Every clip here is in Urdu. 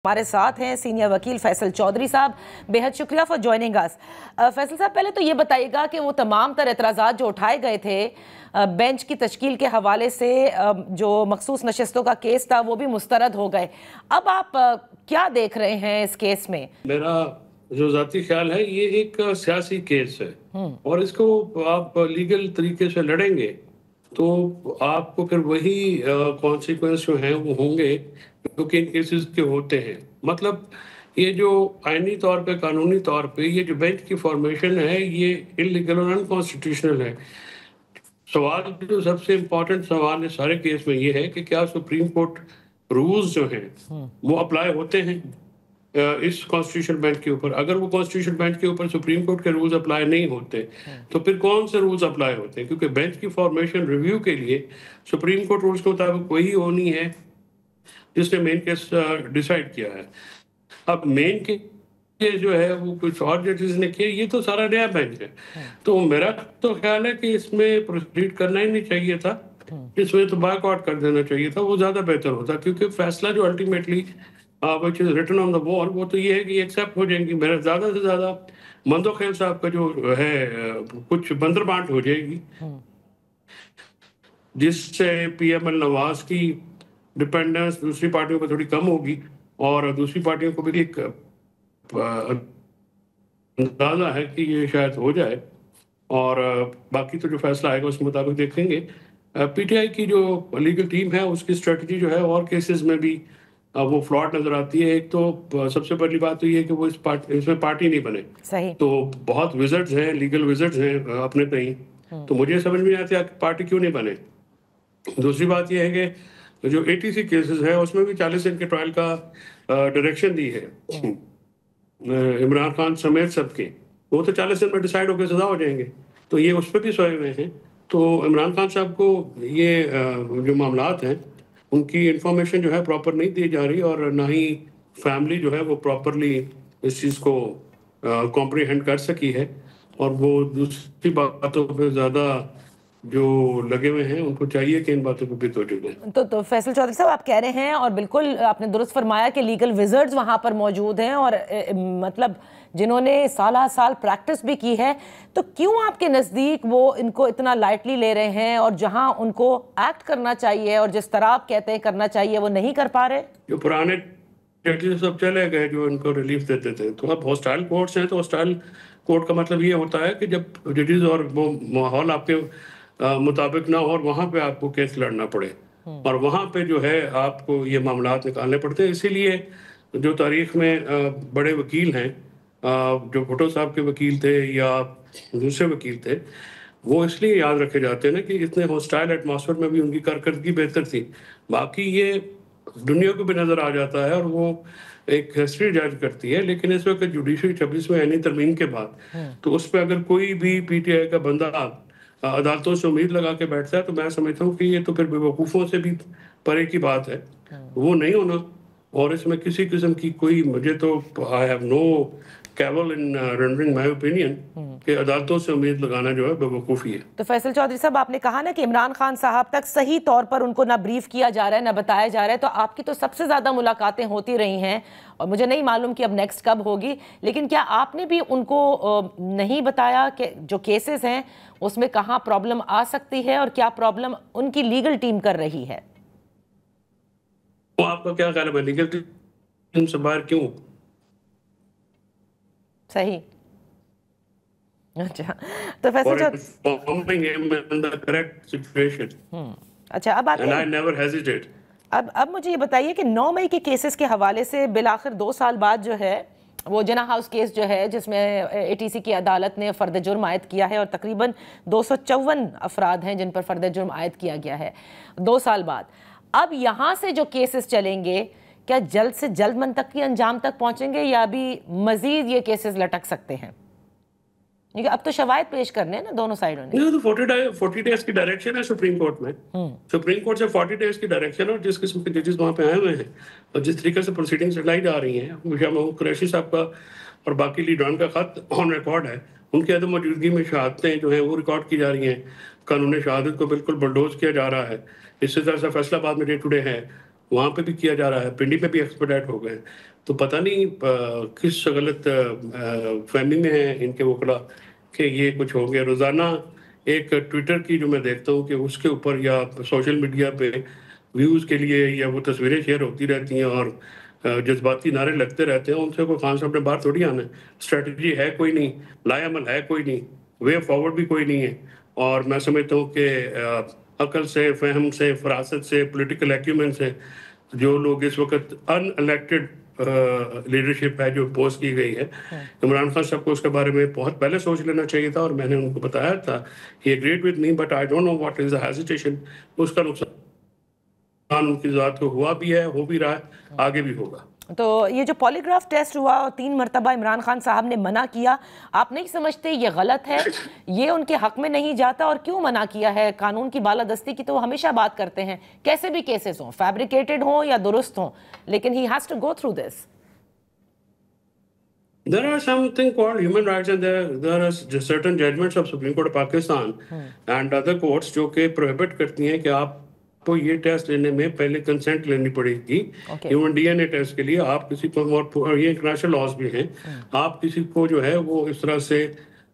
ہمارے ساتھ ہیں سینئر وکیل فیصل چودھری صاحب. بہت شکریہ فار جوائننگ اس. فیصل صاحب, پہلے تو یہ بتائیے گا کہ وہ تمام تر اعتراضات جو اٹھائے گئے تھے بینچ کی تشکیل کے حوالے سے, جو مخصوص نشستوں کا کیس تھا وہ بھی مسترد ہو گئے. اب آپ کیا دیکھ رہے ہیں اس کیس میں؟ میرا جو ذاتی خیال ہے یہ ایک سیاسی کیس ہے, اور اس کو آپ لیگل طریقے سے لڑیں گے تو آپ کو پھر وہی کانسیکوینس جو ہیں وہ ہوں گے جو کہ ان کیسز کے ہوتے ہیں. مطلب یہ جو آئینی طور پہ, قانونی طور پہ یہ جو بینچ کی فارمیشن ہے یہ انلیگل اور انکانسٹیٹیوشنل ہے. سوال جو سب سے امپورٹنٹ سوال ہے سارے کیس میں یہ ہے کہ کیا سپریم کورٹ رولز جو ہیں وہ اپلائی ہوتے ہیں اس کانسٹیٹیوشن بینچ کے اوپر. اگر وہ کانسٹیٹیوشن بینچ کے اوپر سپریم کورٹ کے رولز اپلائی نہیں ہوتے تو پھر کون سے رولز اپلائی ہوتے ہیں؟ کیونکہ بینچ کی فارمیشن ریویو کے لیے سپریم کورٹ رولز کے مطابق وہی ہونی ہے جس نے مین کیس ڈیسائیڈ کیا ہے. اب مین کیس جو ہے وہ کچھ اور ججز نے کیا, یہ تو سارا نیا بینچ ہے. تو میرا تو خیال ہے کہ اس میں پروسیڈ کرنا ہی نہیں چاہیے تھا, اس میں تو بائیک آؤٹ کر دینا چاہیے تھا, وہ زیادہ بہتر ہوتا. کیونکہ فیصلہ جو ultimately which is written on the wall وہ تو یہ ہے کہ یہ ایکسیپٹ ہو جائیں گی. میرا زیادہ سے زیادہ مندو خیل صاحب کا جو ہے کچھ بندر بانٹ ہو جائے گی, جس سے پی ایم ایل نواز کی ڈپینڈنس دوسری پارٹیوں پر تھوڑی کم ہوگی, اور دوسری پارٹیوں کو بھی ایک اندازہ ہے کہ یہ شاید ہو جائے. اور باقی تو جو فیصلہ آئے گا اس کے مطابق دیکھیں گے. پی ٹی آئی کی جو لیگل ٹیم ہے اس کی اسٹریٹجی جو ہے اور کیسز میں بھی وہ فلاٹ نظر آتی ہے. ایک تو سب سے پہلی بات تو یہ ہے کہ وہ اس میں پارٹی نہیں بنے. صحیح. تو بہت وزٹس ہیں, لیگل وزٹس ہیں اپنے تئیں, تو مجھے سمجھ میں آتی ہے کہ پارٹی کیوں نہیں بنے. دوسری بات یہ ہے کہ جو اے ٹی سی کیسز ہے اس میں بھی 40 دن کے ٹرائل کا ڈائریکشن دی ہے عمران خان سمیت سب کے. وہ تو 40 دن میں ڈیسائیڈ ہو کے سزا ہو جائیں گے, تو یہ اس پہ بھی سوئے ہوئے ہیں. تو عمران خان صاحب کو یہ جو معاملات ہیں ان کی انفارمیشن جو ہے پراپر نہیں دی جا رہی, اور نہ ہی فیملی جو ہے وہ پراپرلی اس چیز کو کمپریہینڈ کر سکی ہے. اور وہ دوسری باتوں پہ زیادہ جو لگے ہوئے ہیں ان کو چاہیے کہ ان باتوں پہ بھی توجہ دیں. تو فیصل چودھری صاحب آپ کہہ رہے ہیں, اور بالکل آپ نے درست فرمایا کہ لیگل وزرڈز وہاں پر موجود ہیں, اور مطلب جنہوں نے سالہ سال پریکٹس بھی کی ہے, تو کیوں آپ کے نزدیک وہ ان کو اتنا لائٹلی لے رہے ہیں, اور جہاں ان کو ایکٹ کرنا چاہیے اور جس طرح آپ کہتے ہیں کرنا چاہیے وہ نہیں کر پا رہے؟ جو پرانے ججز سب چلے گئے جو ان کو ریلیف دیتے تھے, تو اب ہاسٹائل کورٹس ہیں. تو ہاسٹائل کورٹ کا مطلب یہ ہوتا ہے کہ جب ججز اور وہ ماحول آپ کے مطابق نہ ہو اور وہاں پہ آپ کو کیس لڑنا پڑے, اور وہاں پہ جو ہے آپ کو یہ معاملات نکالنے پڑتے ہیں. اسی لیے جو تاریخ میں بڑے وکیل ہیں, جو بھٹو صاحب کے وکیل تھے یا دوسرے وکیل تھے, وہ اس لیے یاد رکھے جاتے ہیں نا کہ اتنے ہاسٹائل ایٹماسفیئر میں بھی ان کی کارکردگی بہتر تھی. باقی یہ دنیا کو بھی نظر آ جاتا ہے اور وہ ایک ہسٹری جج کرتی ہے. لیکن اس وقت جوڈیشری 26 میں عینی ترمیم کے بعد تو اس پہ اگر کوئی بھی پی ٹی آئی کا بندہ عدالتوں سے امید لگا کے بیٹھتا ہے تو میں سمجھتا ہوں کہ یہ تو پھر بے وقوفوں سے بھی پرے کی بات ہے, وہ نہیں ہونا. اور اس میں کسی قسم کی کوئی, مجھے تو I have no cavil in rendering my opinion کہ عدالتوں سے امید لگانا جو ہے بے وقوفی ہے. تو فیصل چودھری صاحب آپ نے کہا نا کہ عمران خان صاحب تک صحیح طور پر ان کو نہ بریف کیا جا رہا ہے نہ بتایا جا رہا ہے, تو آپ کی تو سب سے زیادہ ملاقاتیں ہوتی رہی ہیں, اور مجھے نہیں معلوم کہ اب نیکسٹ کب ہوگی, لیکن کیا آپ نے بھی ان کو نہیں بتایا کہ جو کیسز ہیں اس میں کہاں پرابلم آ سکتی ہے اور کیا پرابلم ان کی لیگل ٹیم کر رہی ہے؟ آپ کا کیا خیال ہے, لیگل ٹیم سے باہر کیوں؟ صحیح. اچھا, تو فیصل اچھا اب آتے ہیں, اب مجھے یہ بتائیے کہ 9 مئی کے کیسز کے حوالے سے بالآخر 2 سال بعد جو ہے وہ جنا ہاؤس کیس جو ہے جس میں اے ٹی سی کی عدالت نے فرد جرم عائد کیا ہے, اور تقریباً 254 افراد ہیں جن پر فرد جرم عائد کیا گیا ہے 2 سال بعد. اب یہاں سے جو کیسز چلیں گے کیا جلد سے جلد منطقی انجام تک پہنچیں گے, یا ابھی مزید یہ کیسز لٹک سکتے ہیں؟ کیونکہ اب تو شواہد پیش کرنے ہیں نا دونوں سائیڈوں نے. نہیں, تو 40 ڈیز کی ڈائریکشن ہے سپریم کورٹ میں. سپریم کورٹ سے 40 ڈیز کی ڈائریکشن ہے, اور جس قسم کے ججز وہاں پہ آئے ہوئے ہیں اور جس طریقے سے پروسیڈنگز چلائی جا رہی ہیں, شاہ محمود قریشی صاحب کا اور باقی لیڈران کا خط آن ریکارڈ ہے. ان کی عدم موجودگی میں شہادتیں جو ہیں وہ ریکارڈ کی جا رہی ہیں, قانون شہادت کو بالکل بلڈوز کیا جا رہا ہے. اسی طرح سے فیصلہ آباد میں ڈے ٹو ڈے ہے, وہاں پہ بھی کیا جا رہا ہے, پنڈی میں بھی ایکسپیڈائٹ ہو گئے. تو پتہ نہیں کس غلط فہمی میں ہیں ان کے وکلا کہ یہ کچھ ہو گیا. روزانہ ایک ٹویٹر کی جو میں دیکھتا ہوں کہ اس کے اوپر یا سوشل میڈیا پہ ویوز کے لیے یا وہ تصویریں شیئر ہوتی رہتی ہیں اور جذباتی نعرے لگتے رہتے ہیں. ان سے کوئی خان صاحب نے باہر تھوڑی آنا ہے. اسٹریٹجی ہے کوئی نہیں, لائے عمل ہے کوئی نہیں, وے فارورڈ بھی کوئی نہیں ہے. اور میں سمجھتا ہوں کہ عقل سے, فہم سے, فراست سے, پولیٹیکل ایکیومن سے جو لوگ اس وقت ان الیکٹڈ لیڈرشپ ہے جو پوسٹ کی گئی ہے, عمران خان صاحب کو اس کے بارے میں بہت پہلے سوچ لینا چاہیے تھا. اور میں نے ان کو بتایا تھا ہی agreed with me but I don't know what is the hesitation. اس کا نقصان ان کی ذات کو ہوا بھی ہے, ہو بھی رہا ہے, آگے بھی ہوگا. تو یہ جو پولیگراف ٹیسٹ ہوا اور 3 مرتبہ عمران خان صاحب نے منع کیا, آپ نہیں سمجھتے یہ غلط ہے, یہ ان کے حق میں نہیں جاتا؟ اور کیوں منع کیا ہے؟ قانون کی بالادستی کی تو وہ ہمیشہ بات کرتے ہیں, کیسے بھی کیسز ہوں, فیبریکیٹڈ ہوں یا درست ہوں, لیکن he has to go through this. There are something called human rights and there are certain judgments of Supreme Court of Pakistan and other courts جو کہ prohibit کرتی ہیں کہ آپ کو یہ ٹیسٹ لینے میں پہلے کنسنٹ لینی پڑے گی. Even D N A test کے لیے آپ کسی کو, اور یہ انٹرنیشنل لاز بھی ہیں, آپ کسی کو جو ہے وہ اس طرح سے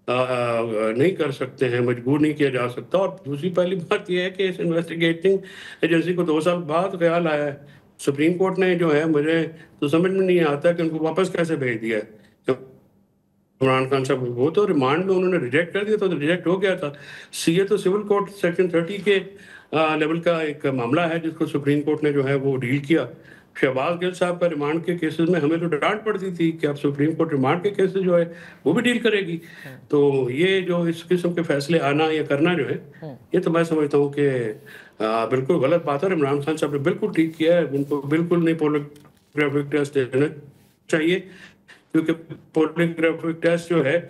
نہیں کر سکتے ہیں, مجبور نہیں کیا جا سکتا. اور دوسری پہلی بات یہ ہے کہ اس انویسٹیگیٹنگ ایجنسی کو 2 سال بعد خیال آیا ہے. سپریم کورٹ نے جو ہے, مجھے تو سمجھ میں نہیں آتا کہ ان کو واپس کیسے بھیج دیا ہے. عمران خان صاحب وہ تو ریمانڈ میں انہوں نے ریجیکٹ کر دیا, تو ریجیکٹ ہو گیا تھا. سی اے تو سول کورٹ سیکشن 30 کے لیول کا ایک معاملہ ہے جس کو سپریم کورٹ نے جو ہے وہ ڈیل کیا. شہباز گل صاحب کا ریمانڈ کے کیسز میں ہمیں تو ڈانٹ پڑتی تھی کہ اب سپریم کورٹ ریمانڈ کے کیسز جو ہے وہ بھی ڈیل کرے گی. تو یہ جو اس قسم کے فیصلے آنا یا کرنا جو ہے, یہ تو میں سمجھتا ہوں کہ بالکل غلط بات ہے. عمران خان صاحب نے بالکل ٹھیک کیا ہے, ان کو بالکل نہیں پولیگرافک ٹیسٹ دینا چاہیے, کیونکہ پولیگرافک ٹیسٹ جو ہے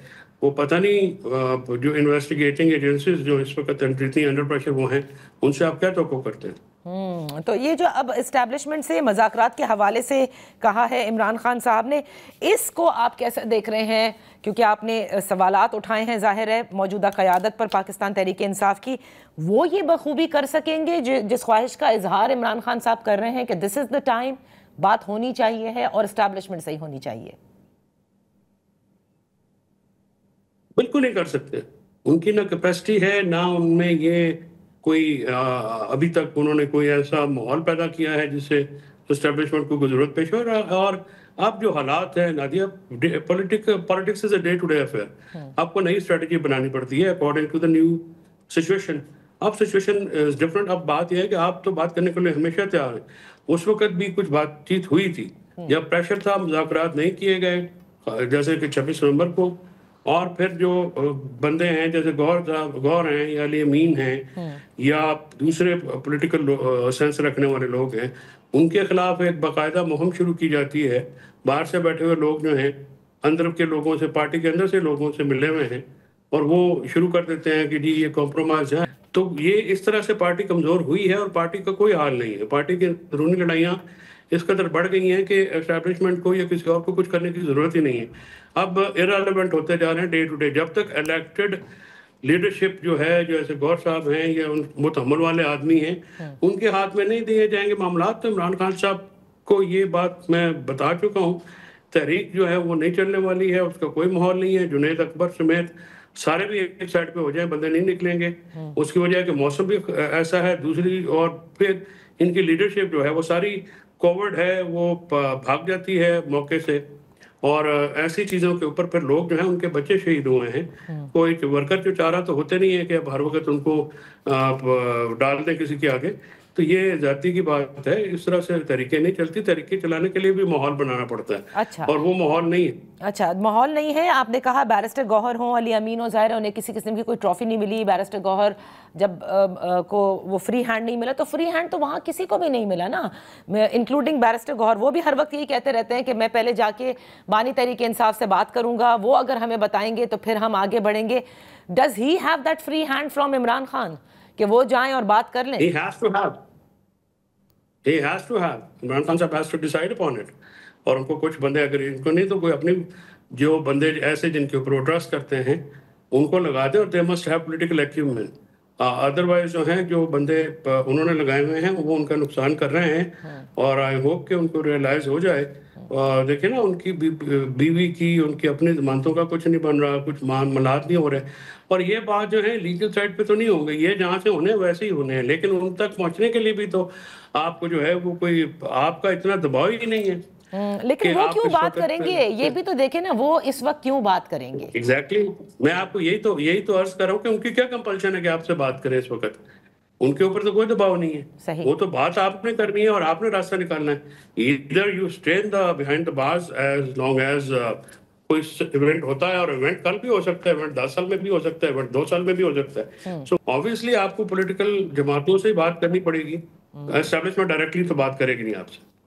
وہ پتہ نہیں جو انویسٹیگیٹنگ ایجنسیز جو اس وقت جتنی انڈر پریشر وہ ہیں, ان سے آپ کیا توقع کرتے ہیں؟ تو یہ جو اب اسٹیبلشمنٹ سے مذاکرات کے حوالے سے کہا ہے عمران خان صاحب نے, اس کو آپ کیسے دیکھ رہے ہیں؟ کیونکہ آپ نے سوالات اٹھائے ہیں, ظاہر ہے موجودہ قیادت پر پاکستان تحریک انصاف کی, وہ یہ بخوبی کر سکیں گے جس خواہش کا اظہار عمران خان صاحب کر رہے ہیں کہ دس از دا ٹائم, بات ہونی چاہیے ہے اور اسٹیبلشمنٹ صحیح ہونی چاہیے؟ بالکل نہیں کر سکتے. ان کی نہ کیپیسٹی ہے, نہ ان میں یہ کوئی ابھی تک انہوں نے کوئی ایسا ماحول پیدا کیا ہے جس سے اسٹیبلشمنٹ کو ضرورت پیش ہو. اور اب جو حالات ہیں Nadia, politics is a day to day affair. آپ کو نئی اسٹریٹجی بنانی پڑتی ہے according to the new situation. اب سچویشن از ڈفرنٹ. اب بات یہ ہے کہ آپ تو بات کرنے کے لیے ہمیشہ تیار ہیں. اس وقت بھی کچھ بات چیت ہوئی تھی جب پریشر تھا, مذاکرات نہیں کیے گئے, جیسے کہ 26 نومبر کو. اور پھر جو بندے ہیں جیسے گور ہیں یا علی امین ہیں یا دوسرے پولیٹیکل سینس رکھنے والے لوگ ہیں, ان کے خلاف ایک باقاعدہ مہم شروع کی جاتی ہے. باہر سے بیٹھے ہوئے لوگ جو ہیں اندر کے لوگوں سے, پارٹی کے اندر سے لوگوں سے ملے ہوئے ہیں, اور وہ شروع کر دیتے ہیں کہ جی یہ کمپرومائز ہے. تو یہ اس طرح سے پارٹی کمزور ہوئی ہے اور پارٹی کا کوئی حال نہیں ہے. پارٹی کی اندرونی لڑائیاں اس قدر بڑھ گئی ہیں کہ اسٹیبلشمنٹ کو یا کسی اور کو کچھ کرنے کی ضرورت ہی نہیں ہے. اب ارریلیونٹ ہوتے جا رہے ہیں ڈے ٹو ڈے. جب تک الیکٹڈ لیڈرشپ جو ہے, جیسے گور صاحب ہیں یا متحمل والے آدمی ہیں, ان کے ہاتھ میں نہیں دیے جائیں گے معاملات. تو عمران خان صاحب کو یہ بات میں بتا چکا ہوں, تحریک جو ہے وہ نہیں چلنے والی ہے, اس کا کوئی ماحول نہیں ہے. جنید اکبر سمیت سارے بھی ایک سائڈ پہ ہو جائیں, بندے نہیں نکلیں گے. اس کی وجہ ہے کہ موسم بھی ایسا ہے. دوسری اور پھر ان کی لیڈرشپ جو ہے وہ ساری کوورڈ ہے, وہ بھاگ جاتی ہے موقع سے. اور ایسی چیزوں کے اوپر پھر لوگ جو ہیں ان کے بچے شہید ہوئے ہیں. کوئی ورکر جو چاہ رہا تو ہوتے نہیں ہے کہ اب ہر وقت ان کو ڈال دیں کسی کے آگے. تو یہ ذاتی کی بات ہے, اس طرح سے طریقے نہیں چلتی. طریقے چلانے کے لیے بھی ماحول بنانا پڑتا ہے. اچھا, اور وہ ماحول نہیں ہے. اچھا, ماحول نہیں ہے. آپ نے کہا بیرسٹر گوہر ہوں, علی امین ہو, ظاہر ہے انہیں کسی قسم کی کوئی ٹرافی نہیں ملی. بیرسٹر گوہر جب کو وہ فری ہینڈ نہیں ملا, تو فری ہینڈ تو وہاں کسی کو بھی نہیں ملا نا, انکلوڈنگ بیرسٹر گوہر. وہ بھی ہر وقت یہی کہتے رہتے ہیں کہ میں پہلے جا کے بانی تحریک انصاف سے بات کروں گا, وہ اگر ہمیں بتائیں گے تو پھر ہم آگے بڑھیں گے. Does he have that free hand from Imran Khan کہ وہ جائیں اور بات کر لیں؟ He has to have. Imran Khan صاحب has to decide upon it. اور ان کو کچھ بندے, اگر ان کو نہیں تو کوئی اپنی جو بندے ایسے جن کے اوپر وہ ٹرسٹ کرتے ہیں ان کو لگا دیں. اور they must have political acumen. Otherwise جو ہیں جو بندے انہوں نے لگائے ہوئے ہیں وہ ان کا نقصان کر رہے ہیں، اور آئی ہوپ کہ ان کو ریئلائز ہو جائے. دیکھیں نا، ان کی بیوی کی ان کی اپنی ضمانتوں کا کچھ نہیں بن رہا، کچھ معاملات نہیں ہو رہے، اور یہ بات جو ہے لیگل سائڈ پہ تو نہیں ہوں گے، یہ جہاں سے ہونے ویسے ہی ہونے ہیں، لیکن ان تک پہنچنے کے لیے بھی تو آپ کو جو ہے وہ کوئی آپ کا اتنا دباؤ ہی نہیں ہے. لیکن وہ کیوں بات کریں گے؟ یہ بھی تو دیکھیں نا، وہ اس وقت کیوں بات کریں گے؟ ایگزیکٹلی، میں آپ کو یہی تو عرض کر رہا ہوں کہ ان کی کیا کمپلشن ہے کہ آپ سے بات کریں اس وقت؟ ان کے اوپر تو کوئی دباؤ نہیں ہے. وہ تو بات آپ نے کرنی ہے اور آپ نے راستہ نکالنا ہے. either you stay behind the bars as long as کوئی ایونٹ ہوتا ہے، اور ایونٹ کل بھی ہو سکتا ہے، ایونٹ 10 سال میں بھی ہو سکتا ہے، ایونٹ 2 سال میں بھی ہو سکتا ہے. سو obviously آپ کو پولیٹیکل جماعتوں سے ہی بات کرنی پڑے گی. اسٹیبلشمنٹ ڈائریکٹلی تو بات کرے گی نہیں آپ سے.